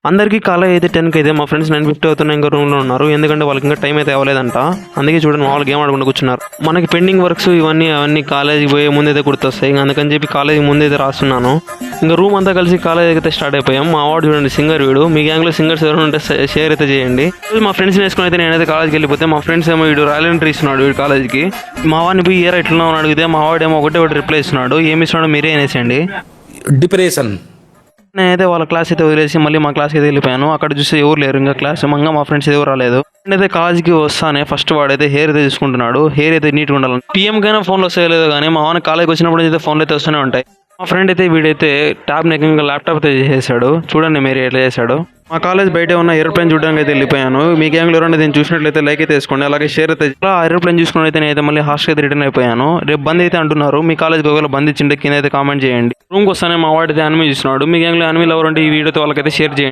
అందరికీ కాలేజ్ అయితే 10కి అయితే మా ఫ్రెండ్స్ 9:50 అవుతున్నా ఇంకా రూమ్లో ఉన్నారు. ఎందుకంటే వాళ్ళకి ఇంకా టైం అయితే అవ్వలేదంట. అందుకే చూడండి వాళ్ళు గేమ్ ఆడుకుంటూ కూర్చున్నారు. మనకి పెండింగ్ వర్క్స్ అవన్నీ కాలేజీకి పోయే ముందైతే గుర్తొస్తాయి. ఇంకా అందుకని చెప్పి కాలేజీకి ముందైతే రాస్తున్నాను. ఇంకా రూమ్ అంతా కలిసి కాలేజ్ అయితే స్టార్ట్ అయిపోయాం. మా వాడు చూడండి సింగర్ వీడు. మీ గ్యాంగ్లో సింగర్స్ ఎవరైనా ఉంటే షేర్ అయితే చేయండి. మా ఫ్రెండ్స్ వేసుకుని అయితే నేనైతే కాలేజ్కి వెళ్ళిపోతే మా ఫ్రెండ్స్ ఏమో వీడు రాయల్ ఎంట్రీ ఇస్తున్నాడు వీడు కాలేజ్కి. మా వాడిని పోయి ఏ ఎట్లా అడిగితే మా వాడేమో ఒకటి రిప్లై ఇస్తున్నాడు. ఏమి ఇస్తున్నాడో మీరే అనేసండి. డిప్రెషన్. నేనైతే వాళ్ళ క్లాస్ అయితే వదిలేసి మళ్ళీ మా క్లాస్కి అయితే వెళ్ళిపోయాను. అక్కడ చూస్తే ఎవరు లేరు ఇంకా క్లాస్. మా ఫ్రెండ్స్ ఎవరు రాలేదు. అయితే కాలేజ్కి వస్తానే ఫస్ట్ వాడైతే హెయిర్ అయితే తీసుకుంటున్నాడు. హెయిర్ అయితే నీట్గా ఉండాలి. పిఎంకైనా ఫోన్లో వస్తాయో కానీ మా వాడిని కాలేజ్కి వచ్చినప్పుడు అయితే ఫోన్లో అయితే వస్తూనే ఉంటాయి. మా ఫ్రెండ్ అయితే వీడైతే ట్యాబ్ నెక్కింగ్ ల్యాప్టాప్ అయితే చేసాడు. చూడండి మీరు ఎట్లా చేశాడు. మా కాలేజ్ బయట ఉన్న ఏరోప్లేన్ చూడడానికి అయితే వెళ్ళిపోయాను. మీ గ్యాంగ్లో ఎవరైనా నేను చూసినట్లయితే లైక్ అయితే వేసుకోండి. అలాగే షేర్ అయితే ఆ ఏరోప్లేన్ చూసుకుని అయితే నేనైతే మళ్ళీ హాస్టల్ అయితే రిటర్న్ అయిపోయాను. రేపు బంద్ అయితే అంటున్నారు. మీ కాలేజ్కి ఒకవేళ బంద్ ఇచ్చిండే కింద అయితే కామెంట్ చేయండి. రూమ్కి వస్తానే మా వాడితే అనిమీ చూస్తున్నాడు. మీ గ్యాంగ్లో అనిమీలు ఎవరు ఉంటే ఈ వీడియోతో వాళ్ళకైతే షేర్ చేయండి.